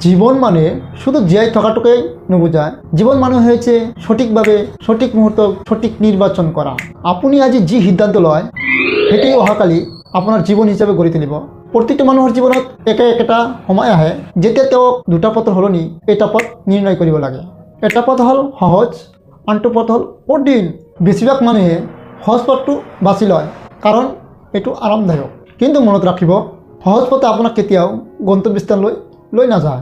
জীবন মানে শুধু জীয়াই থাকাটুকুই নুবুঝায়। জীবন মানে হয়েছে সঠিকভাবে সঠিক মুহূর্ত সঠিক নির্বাচন করা। আপুনি আজি যি সিদ্ধান্ত লয় সেটাই অহাকালি আপোনাৰ জীৱন হিচাপে গঢ়ি তুলিব। প্ৰতিটো মানুহৰ জীৱনত একেটা সময় আহে যেতিয়া তেওঁক দুটা পথৰ সলনি এটা পথ নিৰ্ণয় কৰিব লাগে। এটা পথ হ'ল সহজ, আনটো পথ হ'ল কঠিন। বেছিভাগ মানুহে সহজ পথটো বাছি লয় কাৰণ এইটো আৰামদায়ক। কিন্তু মনত ৰাখিব, সহজ পথে আপোনাক কেতিয়াও গন্তব্যস্থানলৈ লৈ নাযায়।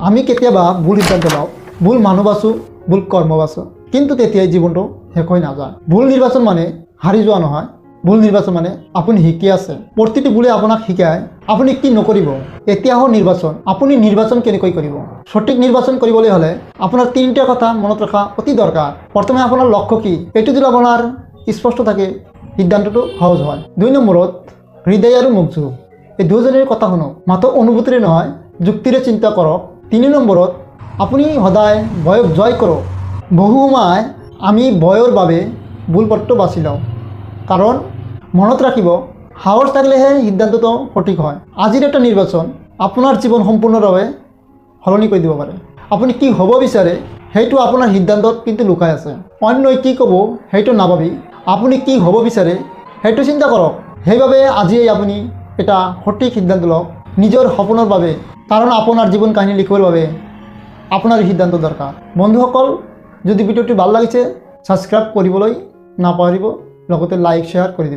আমি কেতিয়াবা ভুল সিদ্ধান্ত লওঁ, ভুল মানুহ বাছোঁ, ভুল কৰ্ম বাছোঁ, কিন্তু তেতিয়াই জীৱনটো শেষ হৈ নাযায়। ভুল নিৰ্বাচন মানে হাৰি যোৱা নহয়, ভুল নিৰ্বাচন মানে আপুনি শিকি আছে। প্ৰতিটো ভুলে আপোনাক শিকায় আপুনি কি নকৰিব। এতিয়া হ'ল নিৰ্বাচন। আপুনি নিৰ্বাচন কেনেকৈ কৰিব? সঠিক নিৰ্বাচন কৰিবলৈ হ'লে আপোনাৰ তিনিটা কথা মনত ৰখা অতি দৰকাৰ। প্ৰথমে আপোনাৰ লক্ষ্য কি, এইটো যদি আপোনাৰ স্পষ্ট থাকে সিদ্ধান্তটো সহজ হয়। 2 নম্বৰত হৃদয় আৰু মগজু, এই দুয়োজনীৰ কথা শুনক, মাত্ৰ অনুভূতিৰে নহয় যুক্তিৰে চিন্তা কৰক। 3 নম্বৰত আপুনি সদায় ভয়ক জয় কৰক। বহু সময় আমি ভয়ৰ বাবে ভুল পথটো বাছি লওঁ। কাৰণ মনত ৰাখিব, সাহস থাকিলেহে সিদ্ধান্তটো সঠিক হয়। আজিৰ এটা নিৰ্বাচন আপোনাৰ জীৱন সম্পূৰ্ণভাৱে সলনি কৰি দিব পাৰে। আপুনি কি হ'ব বিচাৰে সেইটো আপোনাৰ সিদ্ধান্তত কিন্তু লুকাই আছে। অন্যই কি ক'ব সেইটো নাভাবি আপুনি কি হ'ব বিচাৰে সেইটো চিন্তা কৰক। সেইবাবে আজিয়েই আপুনি এটা সঠিক সিদ্ধান্ত লওক নিজৰ সপোনৰ বাবে, কাৰণ আপোনাৰ জীৱন কাহিনী লিখিবৰ বাবে আপোনাৰ সিদ্ধান্ত দৰকাৰ। বন্ধুসকল, যদি ভিডিঅ'টি ভাল লাগিছে ছাবস্ক্ৰাইব কৰিবলৈ নাপাহৰিব, লগতে লাইক শ্বেয়াৰ কৰি দিব।